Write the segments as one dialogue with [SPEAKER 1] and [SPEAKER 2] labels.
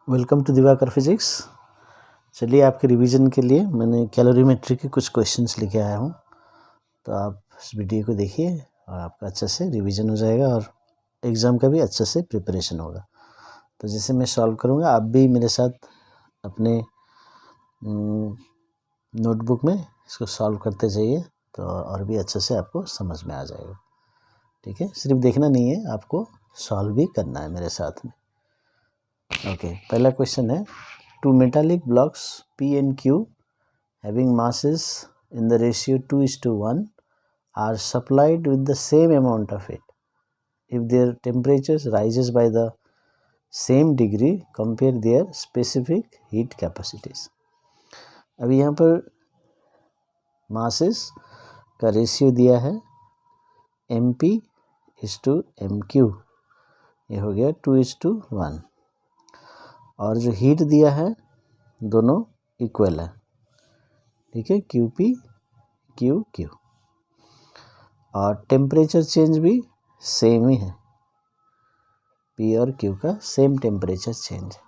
[SPEAKER 1] Welcome to Diwakar physics. चलिए आपके revision के लिए मैंने कैलोरीमेट्री के कुछ क्वेश्चंस लेके आया हूँ, तो आप इस वीडियो को देखिए और आपका अच्छे से रिवीजन हो जाएगा और एग्ज़ाम का भी अच्छे से प्रिपरेशन होगा। तो जैसे मैं सॉल्व करूँगा, आप भी मेरे साथ अपने नोटबुक में इसको सॉल्व करते जाइए, तो और भी अच्छे से आपको समझ में आ जाएगा। ठीक है, सिर्फ देखना नहीं है, आपको सॉल्व भी करना है मेरे साथ में। ओके, पहला क्वेश्चन है, two metallic blocks P and Q having masses in the ratio 2:1 are supplied with the same amount of heat. If their temperatures rises by the same degree, compare their specific heat capacities. अभी यहाँ पर masses का ratio दिया है MP/MQ, ये हो गया 2:1, और जो हीट दिया है दोनों इक्वल है। ठीक है, QP QQ, और टेम्परेचर चेंज भी सेम ही है, P और Q का सेम टेम्परेचर चेंज है।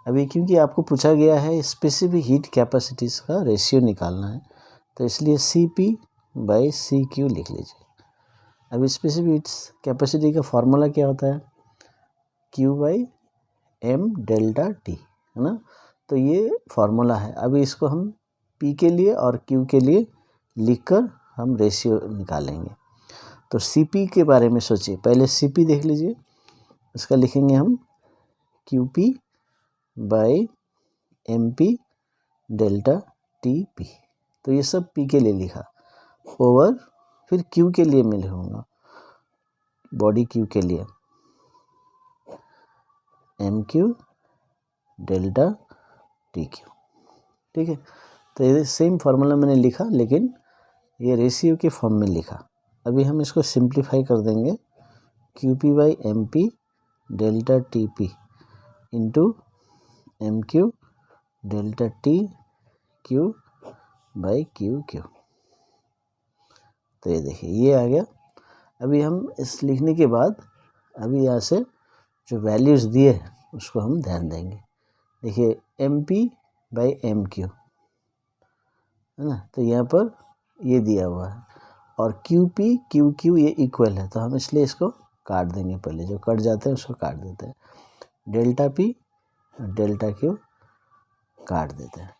[SPEAKER 1] अभी क्योंकि आपको पूछा गया है स्पेसिफिक हीट कैपेसिटीज़ का रेशियो निकालना है, तो इसलिए CP/CQ लिख लीजिए। अभी स्पेसिफिक हीट कैपेसिटी का फॉर्मूला क्या होता है? Q/m∆T, है ना। तो ये फॉर्मूला है। अभी इसको हम P के लिए और Q के लिए लिखकर हम रेशियो निकालेंगे। तो CP के बारे में सोचिए, पहले CP देख लीजिए, इसका लिखेंगे हम QP/MP∆TP। तो ये सब P के लिए लिखा, ओवर फिर Q के लिए मैं लिखूँगा, बॉडी Q के लिए MQ∆TQ। ठीक है, तो ये सेम फार्मूला मैंने लिखा, लेकिन ये रेशियो के फॉर्म में लिखा। अभी हम इसको सिंप्लीफाई कर देंगे, QP/MP∆TP इंटू MQ∆TQ/QQ। तो ये देखिए, ये आ गया। अभी हम इस लिखने के बाद अभी यहाँ से जो वैल्यूज़ दिए उसको हम ध्यान देंगे। देखिए MP/MQ है ना, तो यहाँ पर ये दिया हुआ है, और QP QQ ये इक्वल है, तो हम इसलिए इसको काट देंगे। पहले जो कट जाते हैं उसको काट देते हैं, ΔP ΔQ काट देते हैं।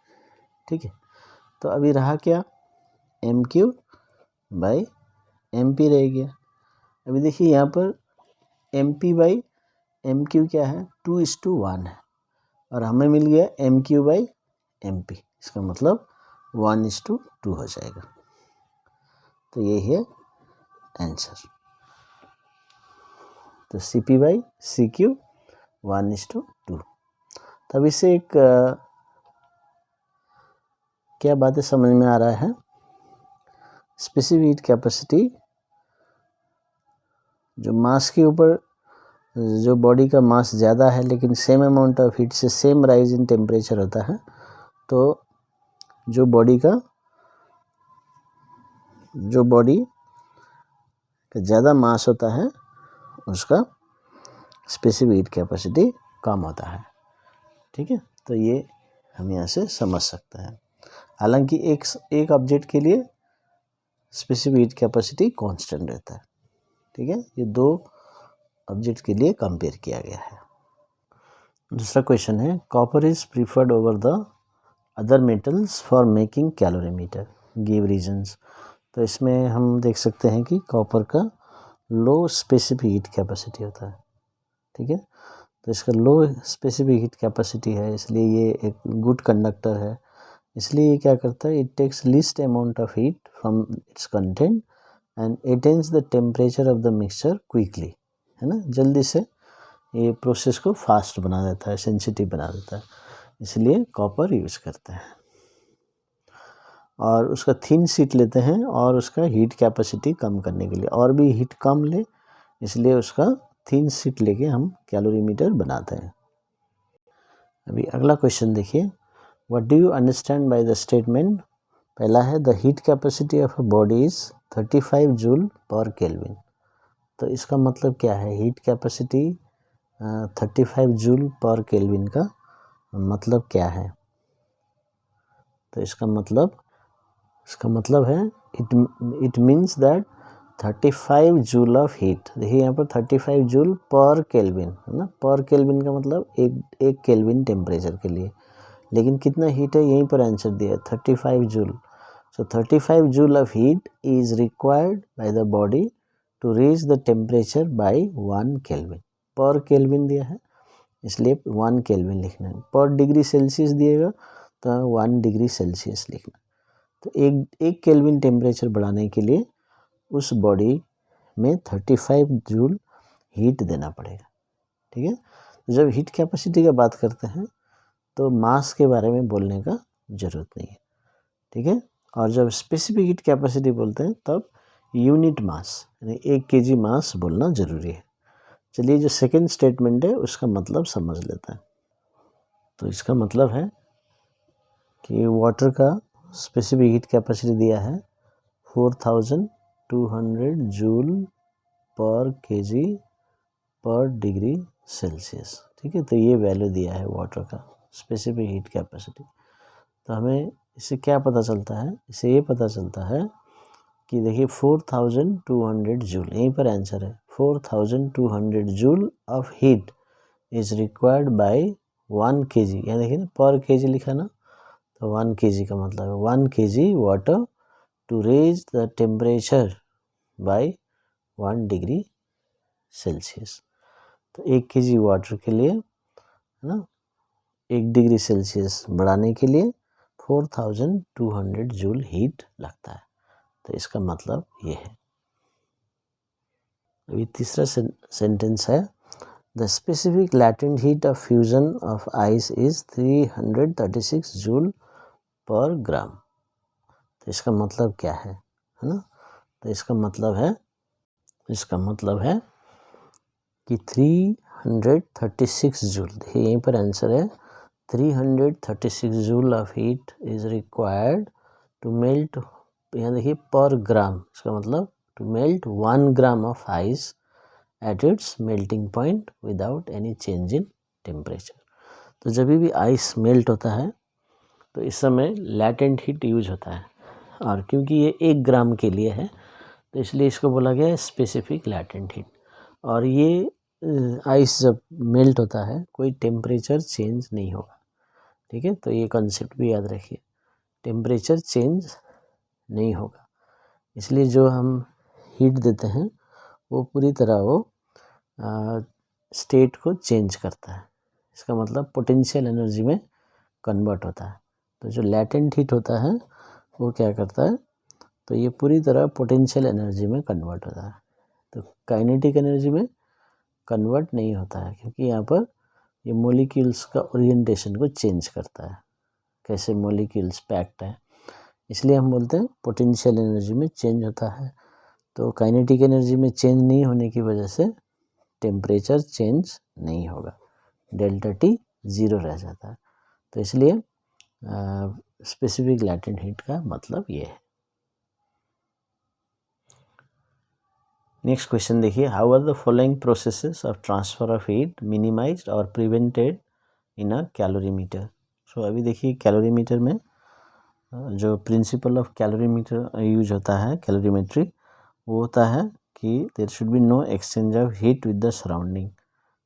[SPEAKER 1] ठीक है, तो अभी रहा क्या? MQ/MP रह गया। अभी देखिए यहाँ पर MP/MQ क्या है? 2:1 है, और हमें मिल गया MQ/MP, इसका मतलब 1:2 हो जाएगा। तो ये है आंसर। तो CP/CQ 1:2। तब इससे एक क्या बातें समझ में आ रहा है? स्पेसिफिक हीट कैपेसिटी जो मास के ऊपर, जो बॉडी का मास ज़्यादा है लेकिन सेम अमाउंट ऑफ हीट से सेम राइज इन टेम्परेचर होता है, तो जो बॉडी का ज़्यादा मास होता है उसका स्पेसिफिक हीट कैपेसिटी कम होता है। ठीक है, तो ये हम यहाँ से समझ सकते हैं। हालांकि एक ऑब्जेक्ट के लिए स्पेसिफिक हीट कैपेसिटी कांस्टेंट रहता है। ठीक है, ये दो ऑब्जेक्ट के लिए कंपेयर किया गया है। दूसरा क्वेश्चन है, copper is preferred over the other metals for making calorimeter, give reasons. तो इसमें हम देख सकते हैं कि कॉपर का लो स्पेसिफिक हीट कैपेसिटी होता है। ठीक है, तो इसका लो स्पेसिफिक हीट कैपेसिटी है, इसलिए ये एक गुड कंडक्टर है। इसलिए ये क्या करता है? It takes least amount of heat from its content and attains the temperature of the mixture quickly, है ना। जल्दी से ये प्रोसेस को फास्ट बना देता है, सेंसिटिव बना देता है, इसलिए कॉपर यूज़ करते हैं। और उसका थिन शीट लेते हैं और उसका हीट कैपेसिटी कम करने के लिए, और भी हीट कम ले, इसलिए उसका थिन शीट लेके हम कैलोरीमीटर बनाते हैं। अभी अगला क्वेश्चन देखिए, what do you understand by the statement? पहला है, the heat capacity of a body is 35 joule पर केल्विन। तो इसका मतलब क्या है? हीट कैपेसिटी 35 जूल पर केल्विन का मतलब क्या है? तो इसका मतलब है it means that 35 joule of heat. देखिए यहाँ पर 35 जूल पर केल्विन है ना, पर केल्विन का मतलब एक केल्विन टेम्परेचर के लिए, लेकिन कितना हीट है यहीं पर आंसर दिया है 35 joule. So 35 joule of heat is required by the body to reach the temperature by 1 kelvin. पर केल्विन दिया है इसलिए 1 केल्विन लिखना है, पर डिग्री सेल्सियस दिएगा तो 1 डिग्री सेल्सियस लिखना। तो एक केल्विन टेम्परेचर बढ़ाने के लिए उस बॉडी में 35 जूल हीट देना पड़ेगा। ठीक है, तो जब हीट कैपेसिटी का बात करते हैं तो मास के बारे में बोलने का ज़रूरत नहीं है। ठीक है, और जब स्पेसिफिक हीट कैपेसिटी बोलते हैं तब यूनिट मास यानी 1 kg मास बोलना ज़रूरी है। चलिए जो सेकंड स्टेटमेंट है उसका मतलब समझ लेते हैं। तो इसका मतलब है कि वाटर का स्पेसिफिक हीट कैपेसिटी दिया है 4200 जूल पर केजी पर डिग्री सेल्सियस। ठीक है, तो ये वैल्यू दिया है वाटर का स्पेसिफिक हीट कैपेसिटी। तो हमें इससे क्या पता चलता है? इससे ये पता चलता है कि देखिए 4200 जूल, यहीं पर आंसर है 4200 joule of heat is required bye 1 kg। यहाँ देखिए ना पर केजी लिखा ना, तो 1 kg का मतलब है 1 kg water to raise the temperature by 1 degree Celsius. तो 1 kg वाटर के लिए है ना 1 डिग्री सेल्सियस बढ़ाने के लिए 4200 जूल हीट लगता है। तो इसका मतलब ये है। अभी तीसरा सेंटेंस है the specific latent heat of fusion of ice is 336 joule per gram. तो इसका मतलब क्या है ना? तो इसका मतलब है कि 336 जूल, देखिए यहीं पर आंसर है 336 joule of heat is required to melt, यहाँ देखिए पर ग्राम, इसका मतलब to melt 1 gram of ice at its melting point without any change in temperature. तो जब भी आइस मेल्ट होता है तो इस समय लैटेंट हीट यूज होता है, और क्योंकि ये 1 ग्राम के लिए है तो इसलिए इसको बोला गया है स्पेसिफिक लैटेंट हीट। और ये आइस जब मेल्ट होता है कोई टेम्परेचर चेंज नहीं होगा। ठीक है, तो ये कॉन्सेप्ट भी याद रखिए, टेम्परेचर चेंज नहीं होगा, इसलिए जो हम हीट देते हैं वो पूरी तरह वो स्टेट को चेंज करता है। इसका मतलब पोटेंशियल एनर्जी में कन्वर्ट होता है। तो जो लैटेंट हीट होता है वो क्या करता है, तो ये पूरी तरह पोटेंशियल एनर्जी में कन्वर्ट होता है। तो काइनेटिक एनर्जी में कन्वर्ट नहीं होता है, क्योंकि यहाँ पर ये मॉलिक्यूल्स का ओरिएंटेशन को चेंज करता है, कैसे मॉलिक्यूल्स पैक्ड है, इसलिए हम बोलते हैं पोटेंशियल एनर्जी में चेंज होता है। तो काइनेटिक एनर्जी में चेंज नहीं होने की वजह से टेम्परेचर चेंज नहीं होगा, डेल्टा टी 0 रह जाता है। तो इसलिए स्पेसिफिक लैटेंट हीट का मतलब ये है। नेक्स्ट क्वेश्चन देखिए, how are the following processes of transfer of heat minimized और prevented in a calorimeter. So अभी देखिए कैलोरीमीटर में जो प्रिंसिपल ऑफ कैलोरीमीटर यूज होता है, कैलोरीमेट्री, वो होता है कि there should be no exchange of heat with the surrounding,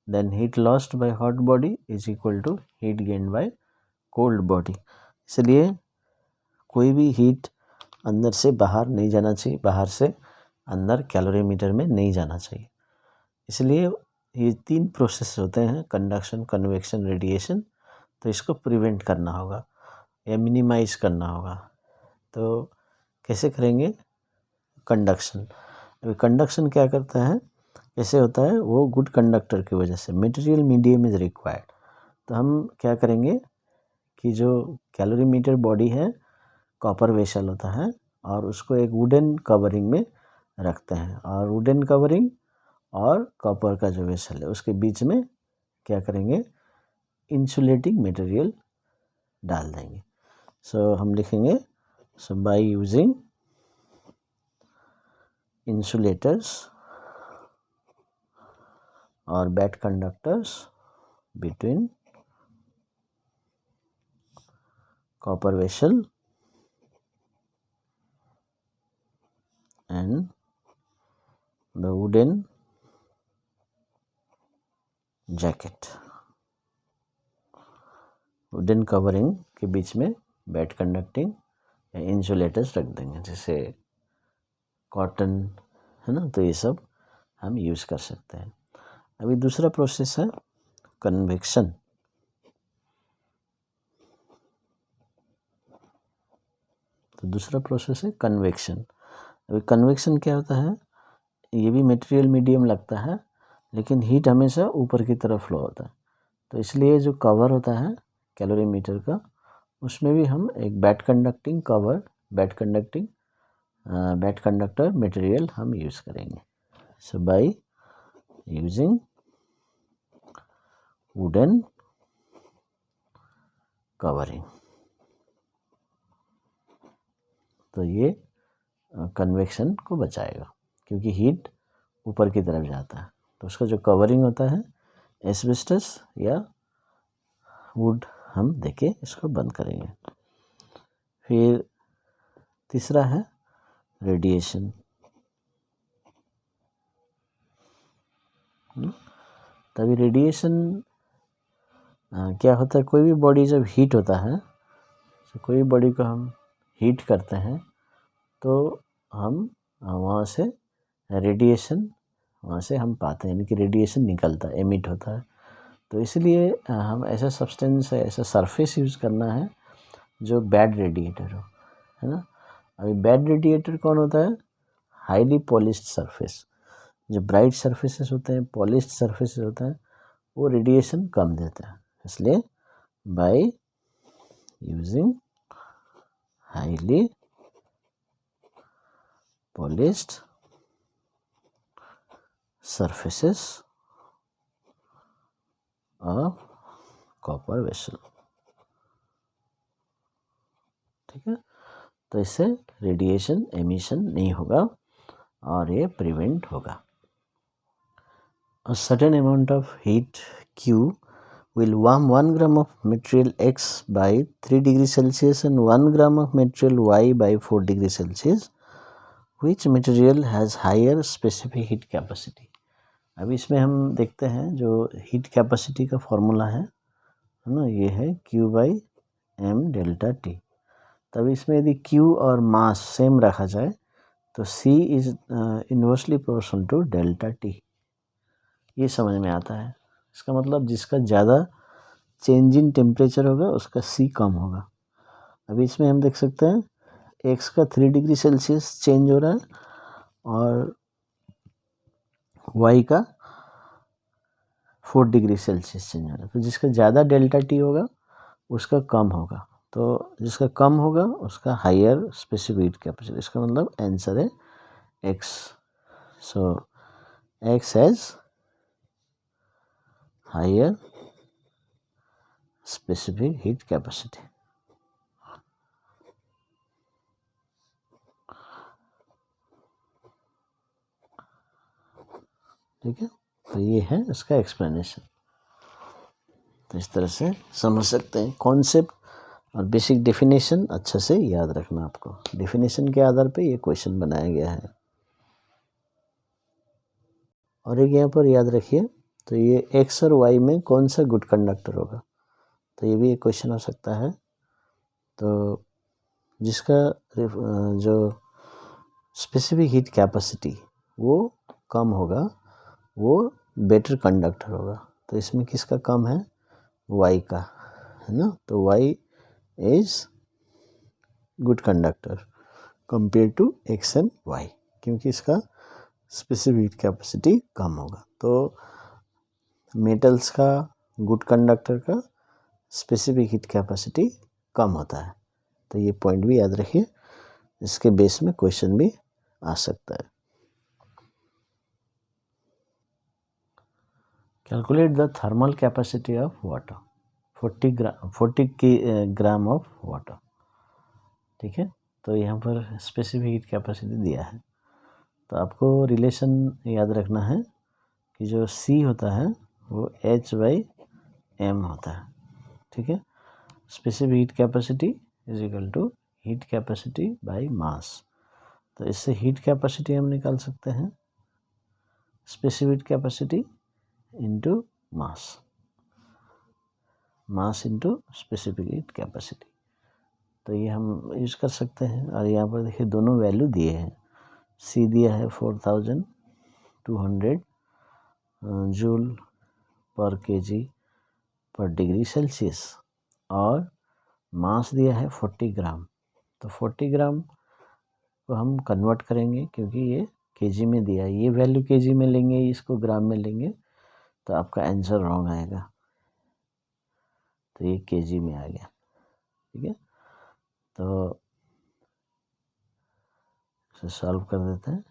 [SPEAKER 1] then heat lost by hot body is equal to heat gained by cold body. इसलिए कोई भी हीट अंदर से बाहर नहीं जाना चाहिए, बाहर से अंदर कैलोरीमीटर में नहीं जाना चाहिए। इसलिए ये 3 प्रोसेस होते हैं, कंडक्शन, कन्वेक्शन, रेडिएशन। तो इसको प्रिवेंट करना होगा या मिनिमाइज करना होगा। तो कैसे करेंगे? कंडक्शन। अभी कंडक्शन क्या करता है, कैसे होता है? वो गुड कंडक्टर की वजह से मटेरियल मीडियम इज रिक्वायर्ड। तो हम क्या करेंगे कि जो कैलोरीमीटर बॉडी है कॉपर वेसल होता है, और उसको एक वुडन कवरिंग में रखते हैं, और वुडन कवरिंग और कॉपर का जो वेसल है उसके बीच में क्या करेंगे, इंसुलेटिंग मटेरियल डाल देंगे। सो हम लिखेंगे, सो बाय यूजिंग इंसुलेटर्स और bad conductors between copper vessel and the wooden jacket. Wooden covering के बीच में बैड कंडक्टिंग या इंसुलेटर्स रख देंगे, जैसे कॉटन है ना, तो ये सब हम यूज़ कर सकते हैं। अभी दूसरा प्रोसेस है कन्वेक्शन। तो दूसरा प्रोसेस है कन्वेक्शन। अभी कन्वेक्शन क्या होता है, ये भी मटेरियल मीडियम लगता है लेकिन हीट हमेशा ऊपर की तरफ फ्लो होता है, तो इसलिए जो कवर होता है कैलोरीमीटर का, उसमें भी हम एक bad conducting cover, bad conductor material हम यूज़ करेंगे। सो बाय यूजिंग वुडन कवरिंग, तो ये कन्वेक्शन को बचाएगा क्योंकि हीट ऊपर की तरफ जाता है। तो उसका जो कवरिंग होता है एस्बेस्टस या वुड हम देके इसको बंद करेंगे। फिर तीसरा है रेडिएशन। तभी रेडिएशन क्या होता है, कोई भी बॉडी जब हीट होता है, तो कोई बॉडी को हम हीट करते हैं तो हम वहाँ से रेडिएशन वहाँ से हम पाते हैं, यानी कि रेडिएशन निकलता है, एमिट होता है। तो इसलिए हम ऐसा सब्सटेंस है, ऐसा सरफेस यूज़ करना है जो बैड रेडिएटर हो, है ना। अभी बैड रेडिएटर कौन होता है, हाईली पॉलिश्ड सरफेस। जो ब्राइट सरफेसेस होते हैं, पॉलिश्ड सरफेसेस होते हैं, वो रेडिएशन कम देते हैं। इसलिए by using highly polished surfaces of copper vessel, ठीक है। तो इससे रेडिएशन एमिशन नहीं होगा और ये प्रिवेंट होगा। A certain amount of heat Q will warm 1 gram of material X by 3 degrees Celsius and 1 gram of material Y by 4 degrees Celsius. Which material has higher specific heat capacity? अभी इसमें हम देखते हैं जो heat capacity का formula है ना, ये है Q by M delta T. तब इसमें यदि Q और मास सेम रखा जाए तो C is inversely proportional to delta T. ये समझ में आता है। इसका मतलब जिसका ज़्यादा चेंज इन टेम्परेचर होगा उसका C कम होगा। अभी इसमें हम देख सकते हैं X का 3 डिग्री सेल्सियस चेंज हो रहा है और Y का 4 डिग्री सेल्सियस चेंज हो रहा है। तो जिसका ज़्यादा डेल्टा टी होगा उसका कम होगा, तो जिसका कम होगा उसका हायर स्पेसिफिक हीट कैपेसिटी। इसका मतलब आंसर है X। So X has higher specific heat capacity. ठीक है, तो ये है इसका एक्सप्लेनेशन। तो इस तरह से समझ सकते हैं कॉन्सेप्ट और बेसिक डेफिनेशन अच्छे से याद रखना आपको। डेफिनेशन के आधार पे ये क्वेश्चन बनाया गया है। और एक यहाँ पर याद रखिए, तो ये एक्स और वाई में कौन सा गुड कंडक्टर होगा, तो ये भी एक क्वेश्चन हो सकता है। तो जिसका जो स्पेसिफिक हीट कैपेसिटी वो कम होगा वो बेटर कंडक्टर होगा। तो इसमें किसका कम है, वाई का, है ना। तो Y is good conductor compare to X and Y, क्योंकि इसका स्पेसिफिक हीट कैपेसिटी कम होगा। तो मेटल्स का, गुड कंडक्टर का स्पेसिफिक हीट कैपेसिटी कम होता है। तो ये पॉइंट भी याद रखिए, इसके बेस में क्वेश्चन भी आ सकता है। Calculate the thermal capacity of water, 40 gram of water. ठीक है, तो यहाँ पर स्पेसिफिक हीट कैपेसिटी दिया है। तो आपको रिलेशन याद रखना है कि जो C होता है वो H/m होता है। ठीक है, specific heat capacity is equal to heat capacity by mass. तो इससे हीट कैपेसिटी हम निकाल सकते हैं specific capacity into mass, mass into specific heat capacity. तो ये हम यूज़ कर सकते हैं। और यहाँ पर देखिए दोनों वैल्यू दिए हैं। सी दिया है 4200 जूल पर केजी पर डिग्री सेल्सियस और मास दिया है 40 ग्राम। तो 40 ग्राम को हम कन्वर्ट करेंगे क्योंकि ये केजी में दिया है, ये वैल्यू केजी में लेंगे, इसको ग्राम में लेंगे तो आपका आंसर रॉन्ग आएगा। तो ये केजी में आ गया, ठीक है। तो इसे सॉल्व कर देते हैं।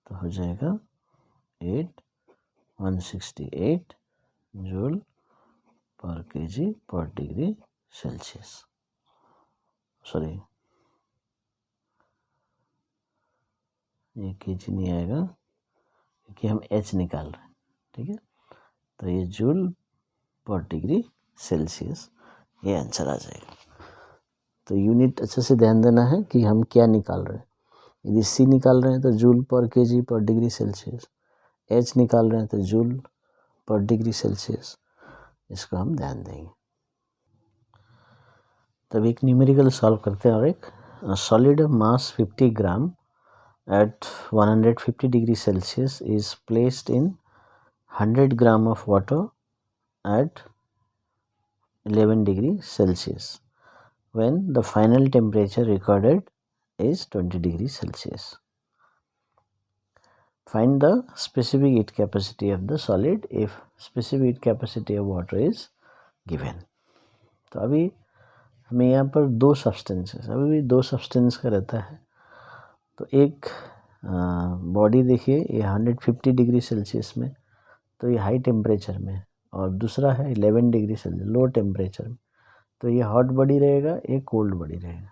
[SPEAKER 1] तो हो जाएगा 168 जूल पर केजी पर डिग्री सेल्सियस। सॉरी, ये केजी नहीं आएगा क्योंकि हम एच निकाल रहे हैं, ठीक है। तो ये जूल पर डिग्री सेल्सियस, ये आंसर आ जाएगा। तो यूनिट अच्छे से ध्यान देना है कि हम क्या निकाल रहे हैं। यदि सी निकाल रहे हैं तो जूल पर केजी पर डिग्री सेल्सियस, एच निकाल रहे हैं तो जूल पर डिग्री सेल्सियस, इसको हम ध्यान देंगे। तब एक न्यूमेरिकल सॉल्व करते हैं। और एक solid mass 50 gram at 150 degree Celsius is placed in 100 gram of water at 11 degree Celsius when the final temperature recorded is 20 degree Celsius. Find the specific heat capacity of the solid if specific heat capacity of water is given. तो अभी हमें यहाँ पर दो substances, अभी भी दो substance का रहता है। तो एक बॉडी देखिए ये 150 डिग्री सेल्सियस में, तो ये हाई टेम्परेचर में, और दूसरा है 11 डिग्री सेल्सियस लो टेम्परेचर में। तो ये हॉट बॉडी रहेगा, ये कोल्ड बॉडी रहेगा।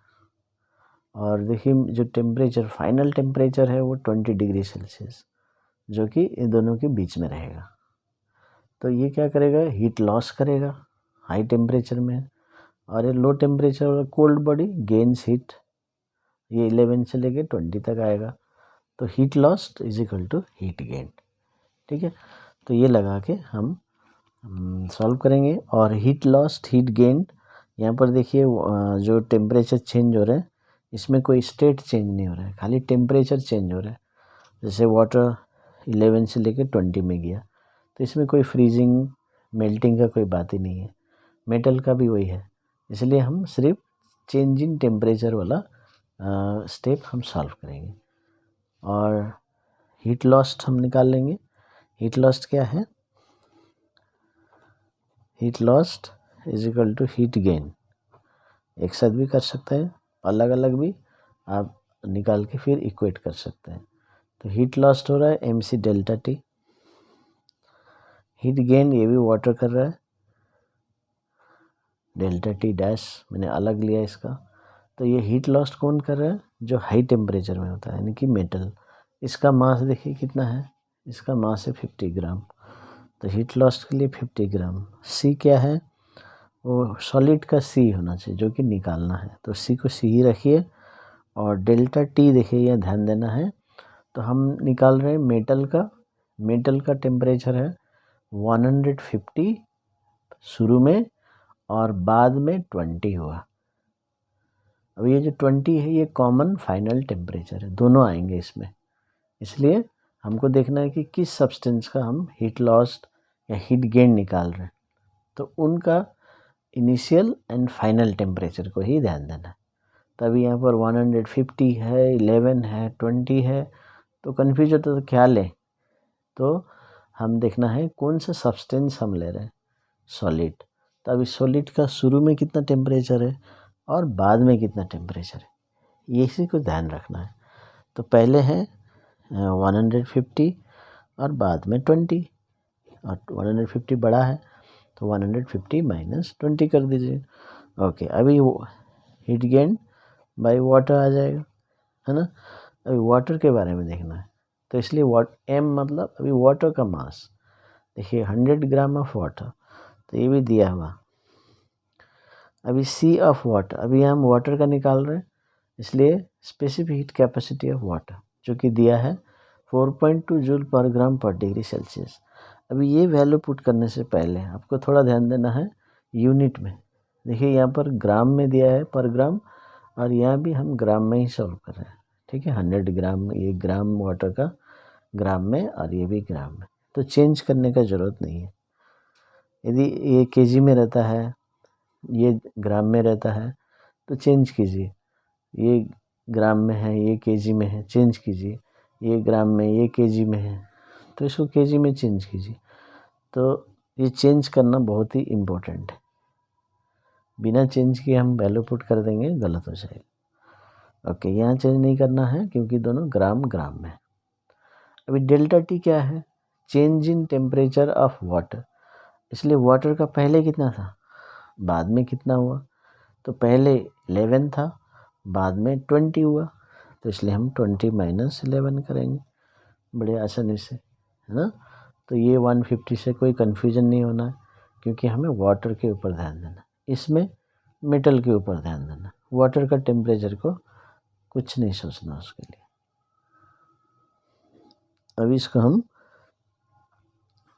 [SPEAKER 1] और देखिए जो टेम्परेचर फाइनल टेम्परेचर है वो 20 डिग्री सेल्सियस, जो कि इन दोनों के बीच में रहेगा। तो ये क्या करेगा, हीट लॉस करेगा हाई टेम्परेचर में, और ये लो टेम्परेचर वाला कोल्ड बॉडी गेन्स हीट, ये 11 से लेके 20 तक आएगा। तो heat lost is equal to heat gain, ठीक है। तो ये लगा के हम सॉल्व करेंगे। और हीट लॉस्ट हीट गेन, यहाँ पर देखिए जो टेम्परेचर चेंज हो रहा है इसमें कोई स्टेट चेंज नहीं हो रहा है, खाली टेम्परेचर चेंज हो रहा है। जैसे वाटर 11 से लेके 20 में गया, तो इसमें कोई फ्रीजिंग मेल्टिंग का कोई बात ही नहीं है। मेटल का भी वही है, इसलिए हम सिर्फ चेंज इन टेम्परेचर वाला स्टेप हम सॉल्व करेंगे। और हीट लॉस्ट हम निकाल लेंगे। हीट लॉस्ट क्या है, heat lost is equal to heat gain. एक साथ भी कर सकते हैं, अलग अलग भी आप निकाल के फिर इक्वेट कर सकते हैं। तो हीट लॉस्ट हो रहा है MC delta T, heat gain ये भी वाटर कर रहा है डेल्टा T डैश, मैंने अलग लिया इसका। तो ये हीट लॉस्ट कौन कर रहा है, जो हाई टेम्परेचर में होता है, यानी कि मेटल। इसका मास देखिए कितना है, इसका मास है 50 ग्राम। तो हीट लॉस्ट के लिए 50 ग्राम। C क्या है, वो सॉलिड का C होना चाहिए जो कि निकालना है, तो C को C ही रखिए। और डेल्टा T देखिए, यह ध्यान देना है। तो हम निकाल रहे हैं मेटल का, मेटल का टेम्परेचर है 150 शुरू में और बाद में 20 हुआ। अब ये जो 20 है ये कॉमन फाइनल टेम्परेचर है, दोनों आएंगे इसमें। इसलिए हमको देखना है कि किस सब्सटेंस का हम हीट लॉस्ट या हीट गेन निकाल रहे हैं, तो उनका इनिशियल एंड फाइनल टेम्परेचर को ही ध्यान देना है। तभी यहाँ पर 150 है, 11 है, 20 है, तो कन्फ्यूज होता है तो क्या लें। तो हम देखना है कौन सा सब्सटेंस हम ले रहे हैं, सॉलिड। तो अभी सॉलिड का शुरू में कितना टेम्परेचर है और बाद में कितना टेम्परेचर है, ये इसी को ध्यान रखना है। तो पहले है 150 और बाद में 20, और 150 बड़ा है तो 150 माइनस 20 कर दीजिए। ओके, अभी हीट गेन बाय वाटर आ जाएगा, है ना। अभी वाटर के बारे में देखना है, तो इसलिए M मतलब अभी वाटर का मास, देखिए 100 ग्राम ऑफ वाटर, तो ये भी दिया हुआ। अभी सी ऑफ वाटर, अभी हम वाटर का निकाल रहे हैं, इसलिए specific heat capacity of water जो कि दिया है 4.2 जूल पर ग्राम पर डिग्री सेल्सियस। अभी ये वैल्यू पुट करने से पहले आपको थोड़ा ध्यान देना है यूनिट में। देखिए यहाँ पर ग्राम में दिया है पर ग्राम, और यहाँ भी हम ग्राम में ही सॉल्व कर रहे हैं, ठीक है। 100 ग्राम, ये ग्राम वाटर का ग्राम में और ये भी ग्राम में, तो चेंज करने का ज़रूरत नहीं है। यदि ये केजी में रहता है, ये ग्राम में रहता है, तो चेंज कीजिए। ये ग्राम में है, ये केजी में है, चेंज कीजिए। ये ग्राम में, ये केजी में है, तो इसको केजी में चेंज कीजिए। तो ये चेंज करना बहुत ही इम्पोर्टेंट है। बिना चेंज किए हम वैल्यू पुट कर देंगे, गलत हो जाएगा। ओके, यहाँ चेंज नहीं करना है क्योंकि दोनों ग्राम ग्राम में। अभी डेल्टा टी क्या है? Change in temperature of water. इसलिए वाटर का पहले कितना था, बाद में कितना हुआ, तो पहले 11 था, बाद में 20 हुआ, तो इसलिए हम 20 माइनस 11 करेंगे बड़े आसानी से, है ना। तो ये 150 से कोई कन्फ्यूजन नहीं होना है, क्योंकि हमें वाटर के ऊपर ध्यान देना, इसमें मेटल के ऊपर ध्यान देना। वाटर का टेम्परेचर को कुछ नहीं सोचना उसके लिए। अभी इसको हम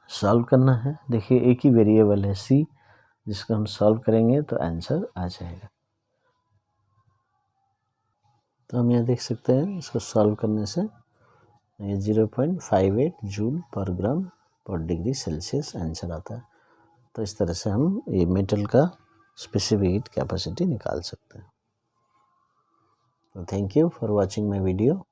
[SPEAKER 1] सॉल्व करना है। देखिए एक ही वेरिएबल है सी, जिसको हम सॉल्व करेंगे तो आंसर आ जाएगा। तो हम यहाँ देख सकते हैं, इसको सॉल्व करने से ये 0.58 जूल पर ग्राम पर डिग्री सेल्सियस आंसर आता है। तो इस तरह से हम ये मेटल का स्पेसिफिक हीट कैपेसिटी निकाल सकते हैं। तो thank you for watching my video.